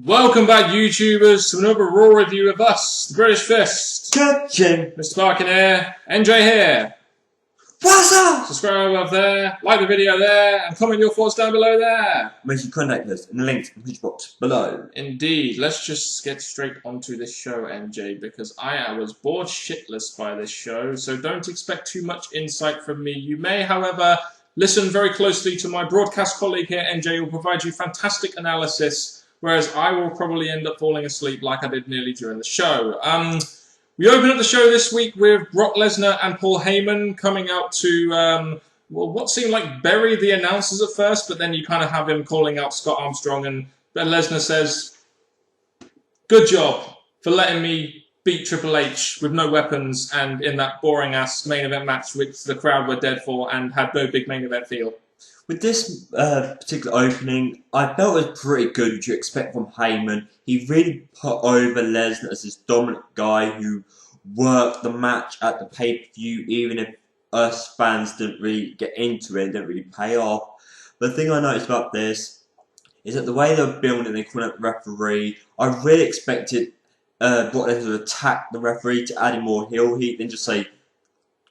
Welcome back, YouTubers, to another Raw review of us, the British Fist. Catching. Mr. Parkin here, NJ here. What's up? Subscribe up there, like the video there, and comment your thoughts down below there. Make sure you contact us in the link in the description box below. Indeed, let's just get straight onto this show, NJ, because I was bored shitless by this show, so don't expect too much insight from me. You may, however, listen very closely to my broadcast colleague here, NJ, who will provide you fantastic analysis, whereas I will probably end up falling asleep like I did nearly during the show. We open up the show this week with Brock Lesnar and Paul Heyman coming out to, well, what seemed like bury the announcers at first, but then you kind of have him calling out Scott Armstrong, and Lesnar says, "Good job for letting me beat Triple H with no weapons and in that boring-ass main event match which the crowd were dead for and had no big main event feel." With this particular opening, I felt it was pretty good, which you expect from Heyman. He really put over Lesnar as this dominant guy who worked the match at the pay-per-view, even if us fans didn't really get into it, it didn't really pay off. But the thing I noticed about this is that the way they were building it, they called out the referee, I really expected Brock Lesnar to attack the referee, to add in more heel heat, than just say,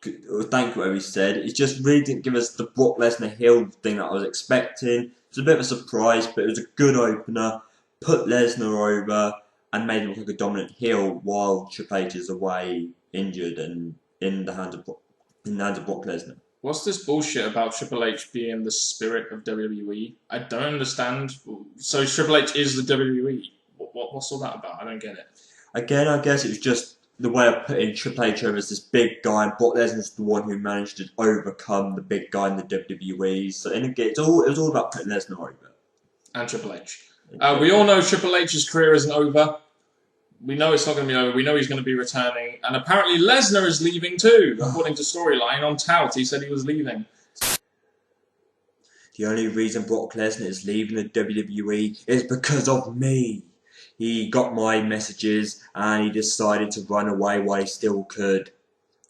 thank you, whatever he said. It just really didn't give us the Brock Lesnar heel thing that I was expecting. It was a bit of a surprise, but it was a good opener. Put Lesnar over and made him look like a dominant heel while Triple H is away, injured, and in the hands of Brock Lesnar. What's this bullshit about Triple H being the spirit of WWE? I don't understand. So Triple H is the WWE. What's all that about? I don't get it. Again, I guess it was just the way of putting Triple H over as this big guy, and Brock Lesnar's the one who managed to overcome the big guy in the WWE. So, and again, it was all about putting Lesnar over. And Triple H. We all know Triple H's career isn't over. We know it's not going to be over. We know he's going to be returning. And apparently Lesnar is leaving too, according to storyline. On Tout, he said he was leaving. The only reason Brock Lesnar is leaving the WWE is because of me. He got my messages and he decided to run away while he still could.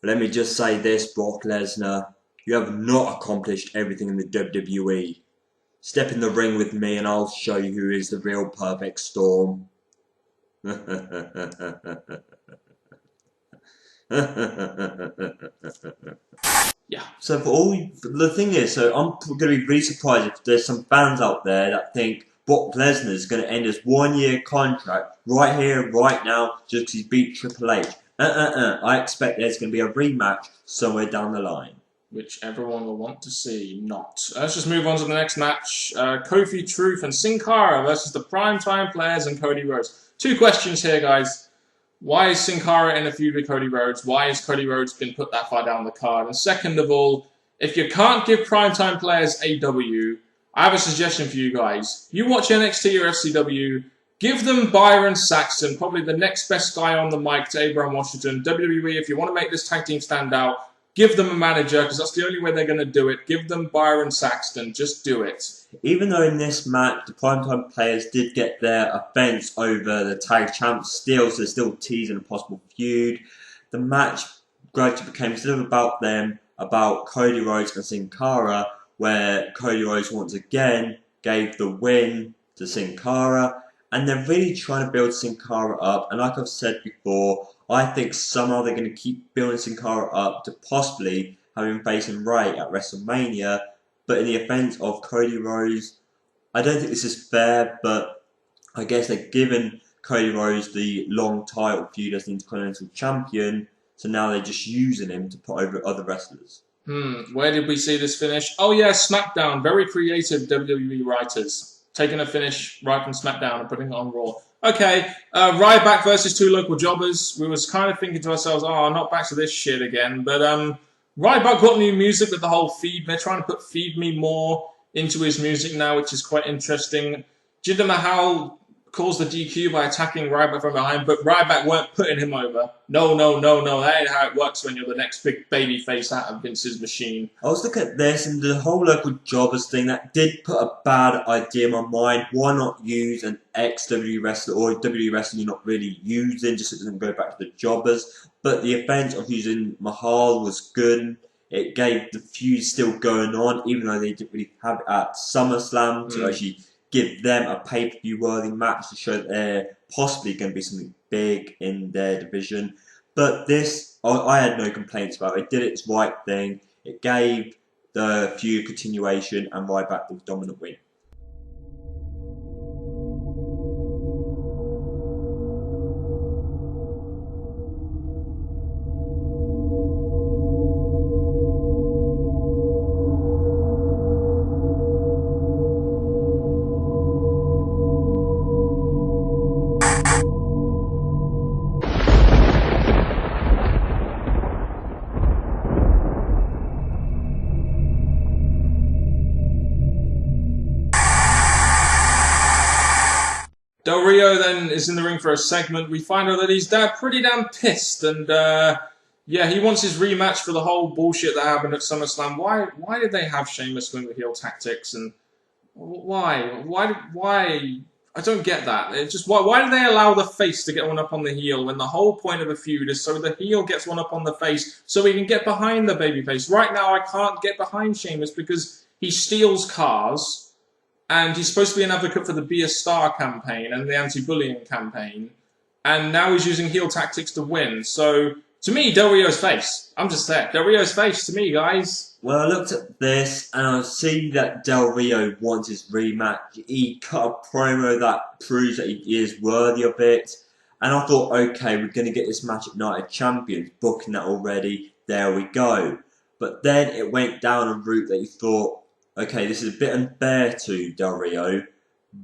But let me just say this, Brock Lesnar. You have not accomplished everything in the WWE. Step in the ring with me and I'll show you who is the real perfect storm. Yeah. So the thing is, so I'm going to be really surprised if there's some fans out there that think Brock Lesnar is going to end his 1-year contract right here, right now, just because he beat Triple H. I expect there's going to be a rematch somewhere down the line. Which everyone will want to see, not. Let's just move on to the next match. Kofi Truth and Sin Cara versus the Primetime Players and Cody Rhodes. Two questions here, guys. Why is Sin Cara in a feud with Cody Rhodes? Why has Cody Rhodes been put that far down the card? And second of all, if you can't give Primetime Players a W, I have a suggestion for you guys. You watch NXT or FCW, give them Byron Saxton, probably the next best guy on the mic to Abraham Washington. WWE, if you want to make this tag team stand out, give them a manager, because that's the only way they're going to do it. Give them Byron Saxton. Just do it. Even though in this match, the Primetime Players did get their offense over the tag champs still, so they're still teasing a possible feud, the match gradually became instead of about them, about Cody Rhodes and Sin Cara, where Cody Rhodes once again gave the win to Sin Cara, and they're really trying to build Sin Cara up, and like I've said before, I think somehow they're going to keep building Sin Cara up to possibly have him facing Ray at WrestleMania, but in the event of Cody Rhodes, I don't think this is fair, but I guess they've given Cody Rhodes the long title feud as the Intercontinental Champion, so now they're just using him to put over other wrestlers. Where did we see this finish? Oh yeah, SmackDown. Very creative WWE writers. Taking a finish right from SmackDown and putting it on Raw. Okay, Ryback versus two local jobbers. We was kind of thinking to ourselves, oh, not back to this shit again. But Ryback got new music with the whole feed. They're trying to put Feed Me More into his music now, which is quite interesting. Jinder Mahal calls the DQ by attacking Ryback from behind, but Ryback weren't putting him over. No. That ain't how it works when you're the next big baby face out of Vince's machine. I was looking at this and the whole local jobbers thing, that did put a bad idea in my mind. Why not use an ex-WWE wrestler or a WWE wrestler you're not really using, just so it doesn't go back to the jobbers? But the event of using Mahal was good. It gave the feud still going on, even though they didn't really have it at SummerSlam to actually give them a pay-per-view worthy match to show that they're possibly going to be something big in their division. But this, I had no complaints about. It did its right thing. It gave the feud continuation and Ryback the dominant win. Del Rio then is in the ring for a segment. We find out that he's pretty damn pissed, and yeah, he wants his rematch for the whole bullshit that happened at SummerSlam. Why did they have Sheamus win with heel tactics, and why? I don't get that. It's just why do they allow the face to get one up on the heel when the whole point of a feud is so the heel gets one up on the face so he can get behind the babyface? Right now, I can't get behind Sheamus because he steals cars. And he's supposed to be an advocate for the Be a Star campaign and the anti-bullying campaign. And now he's using heel tactics to win. So, to me, Del Rio's face. I'm just there. Del Rio's face to me, guys. Well, I looked at this and I see that Del Rio wants his rematch. He cut a promo that proves that he is worthy of it. And I thought, okay, we're going to get this match at Night of Champions. Booking that already. There we go. But then it went down a route that you thought, okay, this is a bit unfair to Del Rio,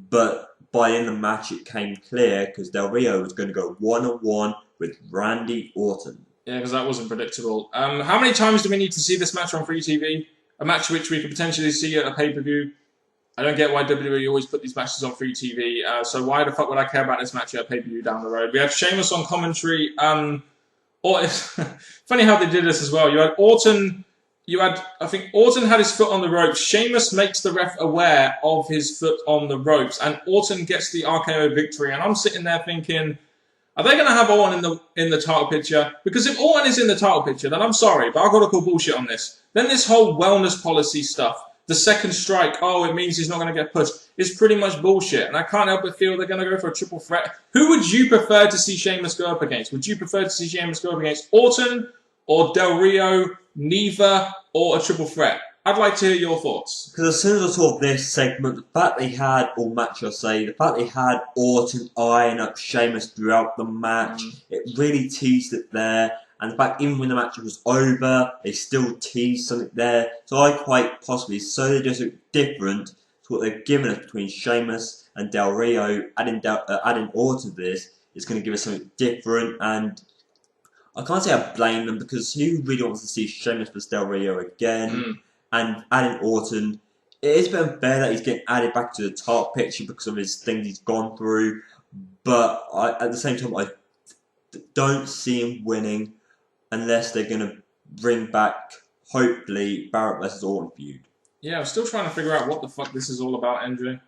but by the end of the match it came clear because Del Rio was going to go one-on-one with Randy Orton. Yeah, because that wasn't predictable. How many times do we need to see this match on free TV? A match which we could potentially see at a pay-per-view. I don't get why WWE always put these matches on free TV, so why the fuck would I care about this match at a pay-per-view down the road? We have Sheamus on commentary. Or it's funny how they did this as well. You had Orton... I think Orton had his foot on the ropes. Sheamus makes the ref aware of his foot on the ropes, and Orton gets the RKO victory. And I'm sitting there thinking, are they going to have Orton in the title picture? Because if Orton is in the title picture, then I'm sorry, but I've got to call bullshit on this. Then this whole wellness policy stuff, the second strike, oh, it means he's not going to get pushed, is pretty much bullshit. And I can't help but feel they're going to go for a triple threat. Who would you prefer to see Sheamus go up against? Would you prefer to see Sheamus go up against Orton or Del Rio, neither, or a triple threat? I'd like to hear your thoughts. Because as soon as I saw this segment, the fact they had, or match I say, the fact they had Orton eyeing up Sheamus throughout the match, it really teased it there. And the fact even when the match was over, they still teased something there. So I quite possibly, so they just look different to what they've given us between Sheamus and Del Rio. Adding Orton to this is going to give us something different, and I can't say I blame them because who really wants to see Sheamus vs Del Rio again? And adding Orton, it is a bit unfair that he's getting added back to the top picture because of his things he's gone through. But at the same time, I don't see him winning unless they're going to bring back, hopefully, Barrett vs Orton feud. Yeah, I'm still trying to figure out what the fuck this is all about, Andrew.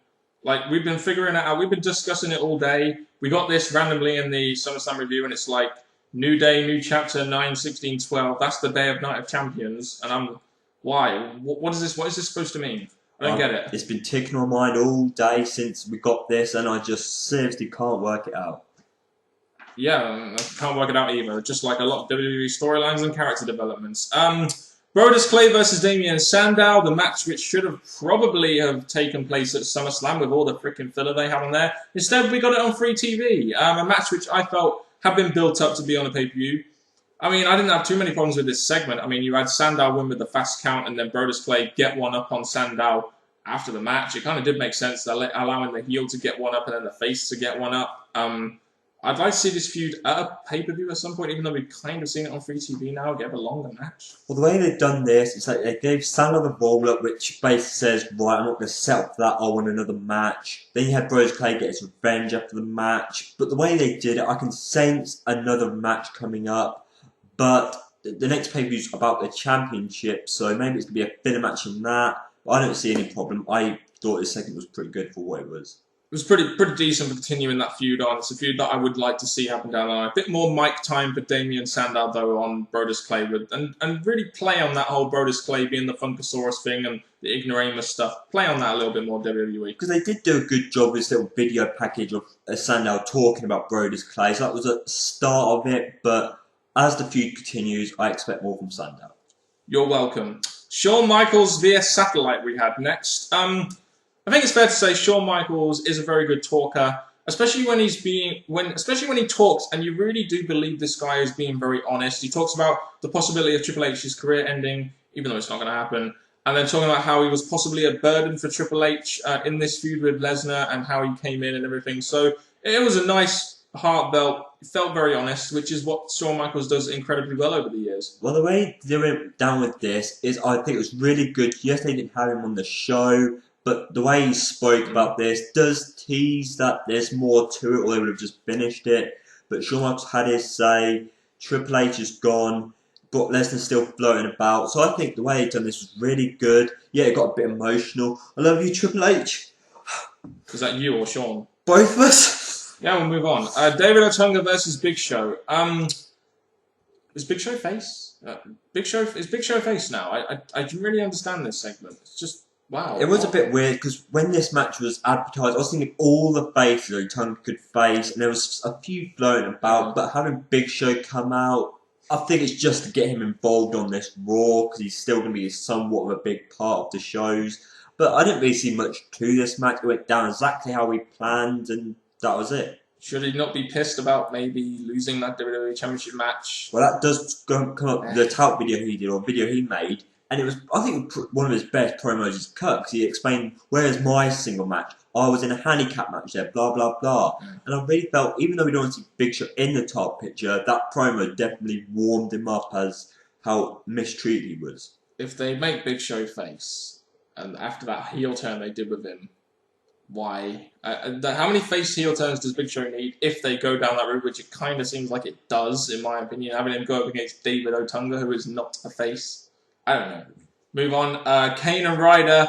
Like, we've been figuring it out. We've been discussing it all day. We got this randomly in the SummerSlam review, and it's like, new day, new chapter, 9, 16, 12. That's the day of Night of Champions. And why? What is this? What is this supposed to mean? I don't get it. It's been ticking on my mind all day since we got this, and I just seriously can't work it out. Yeah, I can't work it out either. Just like a lot of WWE storylines and character developments. Brodus Clay versus Damien Sandow, the match which should have probably have taken place at SummerSlam with all the freaking filler they have on there. Instead, we got it on free TV. A match which I felt have been built up to be on a pay-per-view. I mean, I didn't have too many problems with this segment. I mean, you had Sandow win with the fast count and then Brodus Clay get one up on Sandow after the match. It kind of did make sense, allowing the heel to get one up and then the face to get one up. I'd like to see this feud at a pay-per-view at some point, even though we've kind of seen it on free TV now, get a longer match. Well, the way they've done this, it's like they gave Sandow the roll-up, which basically says, right, I'm not going to settle for that, I want another match. Then you had Brodus Clay get his revenge after the match. But the way they did it, I can sense another match coming up. But the next pay-per-view is about the championship, so maybe it's going to be a filler match in that. But I don't see any problem. I thought this segment was pretty good for what it was. was pretty decent for continuing that feud on. It's a feud that I would like to see happen down the line. A bit more mic time for Damien Sandow though on Brodus Clay and really play on that whole Brodus Clay being the Funkasaurus thing and the ignoramus stuff. Play on that a little bit more, WWE. Because they did do a good job with this little video package of Sandow talking about Brodus Clay. So that was a start of it, but as the feud continues, I expect more from Sandow. You're welcome. Shawn Michaels via satellite we had next. I think it's fair to say Shawn Michaels is a very good talker, especially when he talks, and you really do believe this guy is being very honest. He talks about the possibility of Triple H's career ending, even though it's not going to happen, and then talking about how he was possibly a burden for Triple H in this feud with Lesnar and how he came in and everything. So it was a nice, heartfelt, it felt very honest, which is what Shawn Michaels does incredibly well over the years. Well, the way they went down with this is I think it was really good. Yes, they didn't have him on the show, but the way he spoke about this does tease that there's more to it, or they would have just finished it. But Shawn Michaels had his say. Triple H is gone, but Lesnar's still floating about. So I think the way they've done this was really good. Yeah, it got a bit emotional. I love you, Triple H. Was that you or Shawn? Both of us. Yeah, we'll move on. David Otunga versus Big Show. Is Big Show face? Is Big Show face now? I didn't really understand this segment. It's just... wow. It was a bit weird because when this match was advertised, I was thinking all the faces Otunga could face, and there was a few floating about, but having Big Show come out, I think it's just to get him involved on this Raw because he's still going to be somewhat of a big part of the shows. But I didn't really see much to this match. It went down exactly how we planned, and that was it. Should he not be pissed about maybe losing that WWE Championship match? Well, that does come up the tout video he did, or video he made. And it was, I think, one of his best promos he's cut, because he explained, where's my single match? I was in a handicap match there, blah, blah, blah. And I really felt, even though we don't see Big Show in the top picture, that promo definitely warmed him up as how mistreated he was. If they make Big Show face, and after that heel turn they did with him, why? How many face heel turns does Big Show need if they go down that route, which it kind of seems like it does, in my opinion, having him go up against David Otunga, who is not a face? I don't know. Move on. Kane and Ryder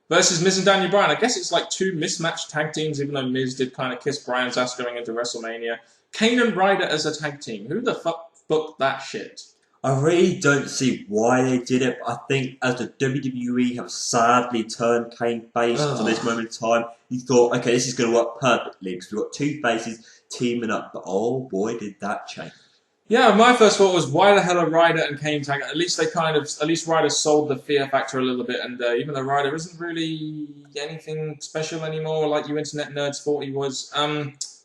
versus Miz and Daniel Bryan. I guess it's like two mismatched tag teams, even though Miz did kind of kiss Bryan's ass going into WrestleMania. Kane and Ryder as a tag team. Who the fuck booked that shit? I really don't see why they did it, but I think as the WWE have sadly turned Kane face to this moment in time, you thought, okay, this is going to work perfectly because we've got two faces teaming up, but oh boy, did that change. Yeah, my first thought was, why the hell are Ryder and Kane tag? At least Ryder sold the fear factor a little bit, and even though Ryder isn't really anything special anymore, like you internet nerds thought he was,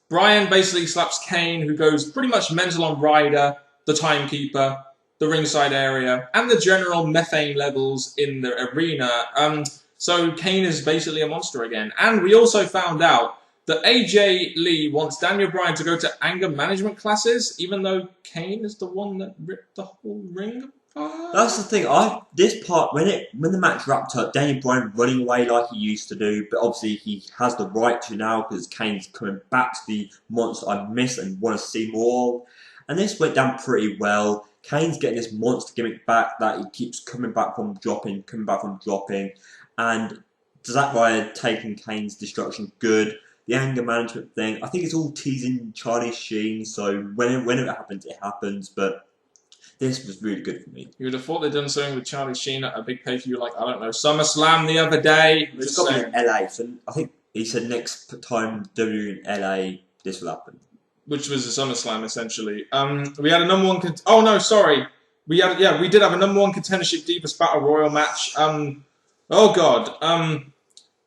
Bryan basically slaps Kane, who goes pretty much mental on Ryder, the timekeeper, the ringside area, and the general methane levels in the arena. So Kane is basically a monster again. And we also found out that AJ Lee wants Daniel Bryan to go to anger management classes, even though Kane is the one that ripped the whole ring apart. That's the thing. This part when the match wrapped up, Daniel Bryan running away like he used to do, but obviously he has the right to now because Kane's coming back to the monster I miss and want to see more of. And this went down pretty well. Kane's getting this monster gimmick back that he keeps coming back from dropping, and Zack Ryder taking Kane's destruction good. The anger management thing, I think it's all teasing Charlie Sheen, so when it happens, it happens, but this was really good for me. You would have thought they'd done something with Charlie Sheen at a big pay-per-view like, I don't know, SummerSlam the other day. It's got me in LA, so I think he said next time WWE in LA, this will happen. Which was a SummerSlam, essentially. We had a number one... oh, no, sorry. We did have a number one contendership Divas Battle Royal match. Oh, God.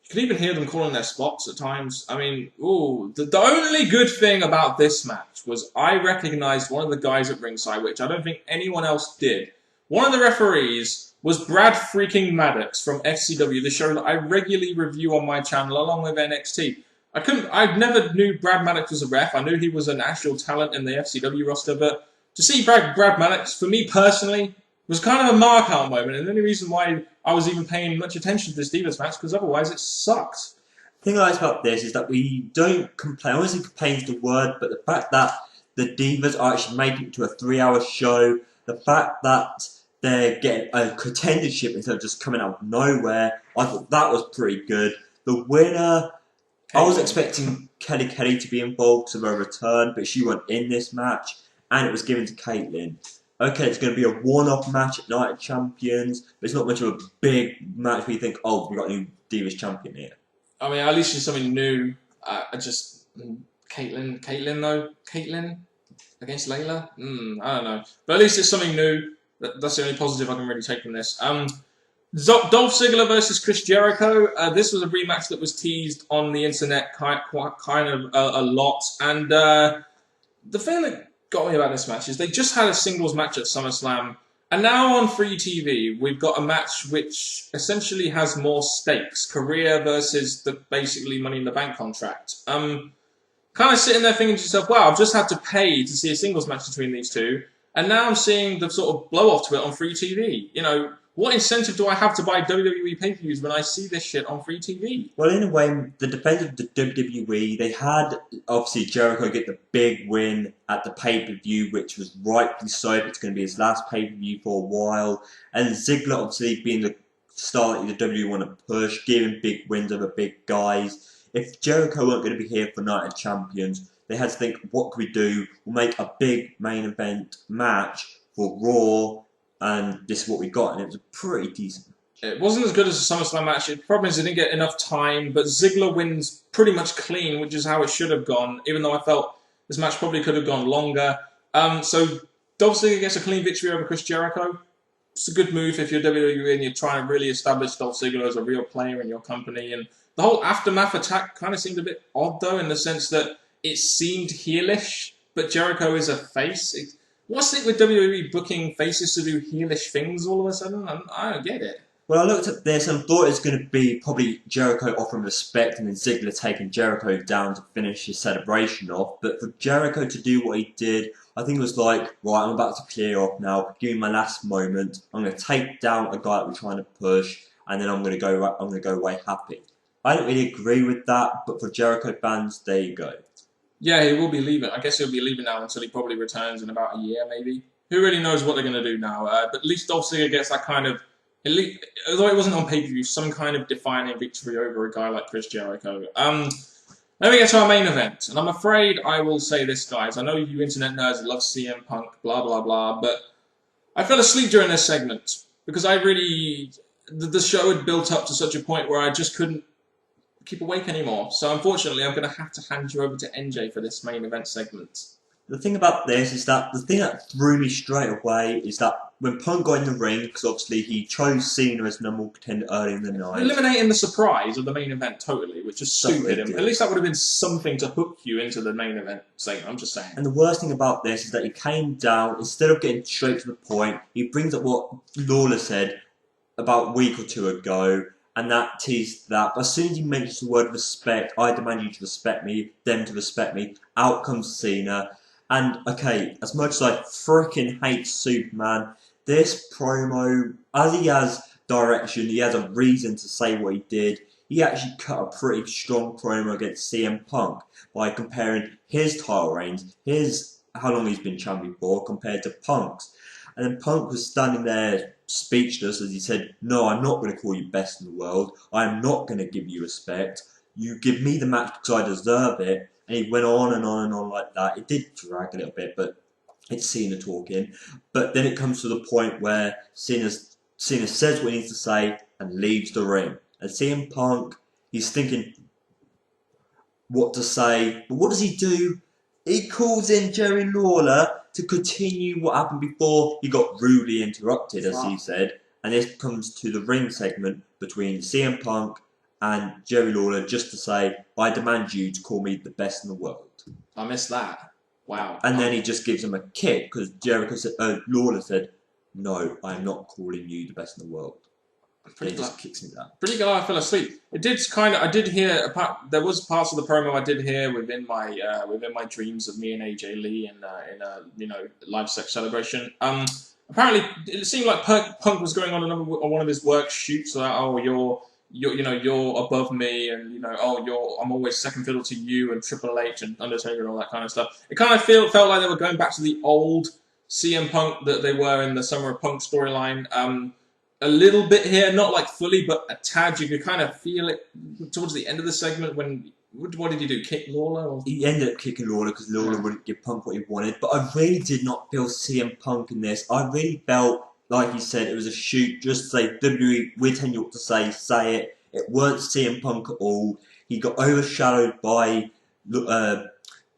You could even hear them calling their spots at times. I mean, the only good thing about this match was I recognised one of the guys at ringside, which I don't think anyone else did. One of the referees was Brad freaking Maddox from FCW, the show that I regularly review on my channel, along with NXT. I never knew Brad Maddox was a ref. I knew he was an actual talent in the FCW roster, but to see Brad Maddox, for me personally, was kind of a mark-out moment, and the only reason why I was even paying much attention to this Divas match, because otherwise it sucked. The thing I like about this is that we don't complain. I honestly complain is the word, but the fact that the Divas are actually making it to a 3-hour show, the fact that they're getting a contendership instead of just coming out of nowhere, I thought that was pretty good. The winner... I was expecting Kelly to be involved to her return, but she went in this match, and it was given to Caitlyn. Okay, it's going to be a one-off match at Night of Champions, but it's not much of a big match where you think, oh, we've got a new Divas champion here. I mean, at least it's something new. Caitlyn against Layla? I don't know. But at least it's something new. That's the only positive I can really take from this. Dolph Ziggler versus Chris Jericho. This was a rematch that was teased on the internet kind of a lot. And the thing that got me about this match is they just had a singles match at SummerSlam. And now on free TV, we've got a match which essentially has more stakes. Career versus the basically Money in the Bank contract. Kind of sitting there thinking to yourself, wow, I've just had to pay to see a singles match between these two. And now I'm seeing the sort of blow off to it on free TV. You know, what incentive do I have to buy WWE pay-per-views when I see this shit on free TV? Well, in a way, the defense of the WWE, they had, obviously, Jericho get the big win at the pay-per-view, which was rightfully so. It's going to be his last pay-per-view for a while. And Ziggler, obviously, being the star that the WWE want to push, giving big wins over big guys. If Jericho weren't going to be here for Night of Champions, they had to think, what can we do? We'll make a big main event match for Raw, and this is what we got, and it was a pretty decent match. It wasn't as good as a SummerSlam match. The problem is it didn't get enough time, but Ziggler wins pretty much clean, which is how it should have gone, even though I felt this match probably could have gone longer. So Dolph Ziggler gets a clean victory over Chris Jericho. It's a good move if you're WWE and you're trying to really establish Dolph Ziggler as a real player in your company. And the whole Aftermath attack kind of seemed a bit odd, though, in the sense that it seemed heelish, but Jericho is a face. What's it with WWE booking faces to do heelish things all of a sudden? I don't get it. Well, I looked at this and thought it was going to be probably Jericho offering respect and then Ziggler taking Jericho down to finish his celebration off. But for Jericho to do what he did, I think it was like, right, I'm about to clear off now. Give me my last moment. I'm going to take down a guy that we're trying to push, and then I'm going to go away happy. I don't really agree with that, but for Jericho fans, there you go. Yeah, he will be leaving. I guess he'll be leaving now until he probably returns in about a year, maybe. Who really knows what they're going to do now? But at least Dolph Ziggler gets that kind of, although it wasn't on pay-per-view, some kind of defining victory over a guy like Chris Jericho. Let me get to our main event. And I'm afraid I will say this, guys. I know you internet nerds love CM Punk, blah, blah, blah, but I fell asleep during this segment because I really, the show had built up to such a point where I just couldn't keep awake anymore. So unfortunately, I'm going to have to hand you over to NJ for this main event segment. The thing about this is that the thing that threw me straight away is that when Punk got in the ring, because obviously he chose Cena as number one contender early in the night. Eliminating the surprise of the main event totally, which is stupid. At least that would have been something to hook you into the main event segment, I'm just saying. And the worst thing about this is that he came down, instead of getting straight to the point, he brings up what Lawler said about a week or two ago, and that teased that. But as soon as he mentions the word respect, I demand you to respect me, them to respect me, out comes Cena. And, okay, as much as I frickin' hate Superman, this promo, as he has direction, he has a reason to say what he did. He actually cut a pretty strong promo against CM Punk by comparing his title reigns, how long he's been champion for, compared to Punk's. And then Punk was standing there speechless as he said, no, I'm not going to call you best in the world. I'm not going to give you respect. You give me the match because I deserve it. And he went on and on and on like that. It did drag a little bit, but it's Cena talking. But then it comes to the point where Cena says what he needs to say and leaves the ring. And CM Punk, he's thinking what to say. But what does he do? He calls in Jerry Lawler to continue what happened before he got rudely interrupted, as he said. And this comes to the ring segment between CM Punk and Jerry Lawler, just to say, I demand you to call me the best in the world. I missed that. Wow. And then he just gives him a kick, because Lawler said, no, I'm not calling you the best in the world. He just kicks me down. Pretty glad I fell asleep. It did I did hear, there was parts of the promo I did hear within my dreams of me and AJ Lee in a live sex celebration. Apparently, it seemed like Punk was going on one of his work shoots, like, oh, you're above me, and I'm always second fiddle to you, and Triple H and Undertaker and all that kind of stuff. It kind of felt like they were going back to the old CM Punk that they were in the Summer of Punk storyline. A little bit here, not like fully, but a tad. You could kind of feel it towards the end of the segment when What did he do? Kick Lawler? Or? He ended up kicking Lawler because Lawler wouldn't give Punk what he wanted. But I really did not feel CM Punk in this. I really felt, like he said, it was a shoot. Just to say, WWE, we're telling you what to say it. It weren't CM Punk at all. He got overshadowed by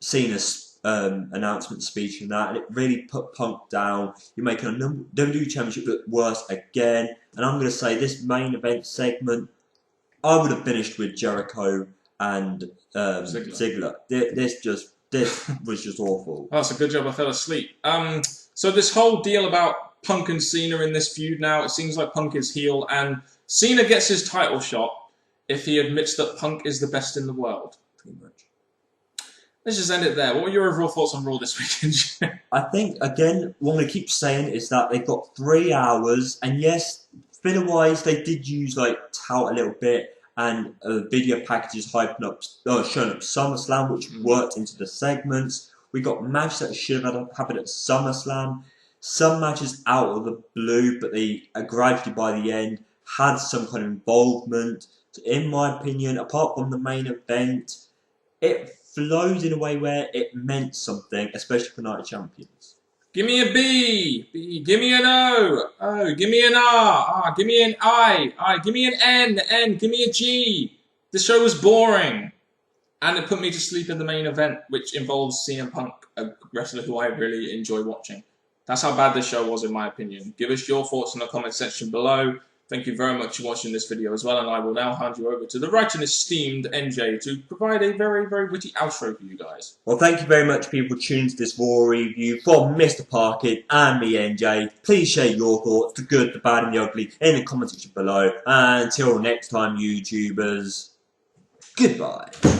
Cena's announcement speech and that, and it really put Punk down. You're making a WWE Championship look worse again. And I'm going to say this main event segment, I would have finished with Jericho and Ziggler. This was just awful. Oh, it's a good job I fell asleep. So this whole deal about Punk and Cena in this feud now, it seems like Punk is heel, and Cena gets his title shot if he admits that Punk is the best in the world. Pretty much. Let's just end it there. What were your overall thoughts on Raw this weekend? I think, again, what I'm going to keep saying is that they've got 3 hours, and yes, filler-wise, they did use, tout a little bit, and video packages showing up SummerSlam, which worked into the segments. We got matches that should have happened at SummerSlam. Some matches out of the blue, but they gradually, by the end, had some kind of involvement. So in my opinion, apart from the main event, it flowed in a way where it meant something, especially for Night of Champions. Give me a B. Give me an O. Give me an R. Give me an I. Give me an N. Give me a G. The show was boring. And it put me to sleep in the main event, which involves CM Punk, a wrestler who I really enjoy watching. That's how bad this show was, in my opinion. Give us your thoughts in the comment section below. Thank you very much for watching this video as well, and I will now hand you over to the right and esteemed NJ to provide a very, very witty outro for you guys. Well, thank you very much, people, for tuning to this Raw review from Mr. Parkin and me, NJ. Please share your thoughts, the good, the bad, and the ugly, in the comment section below. And until next time, YouTubers, goodbye.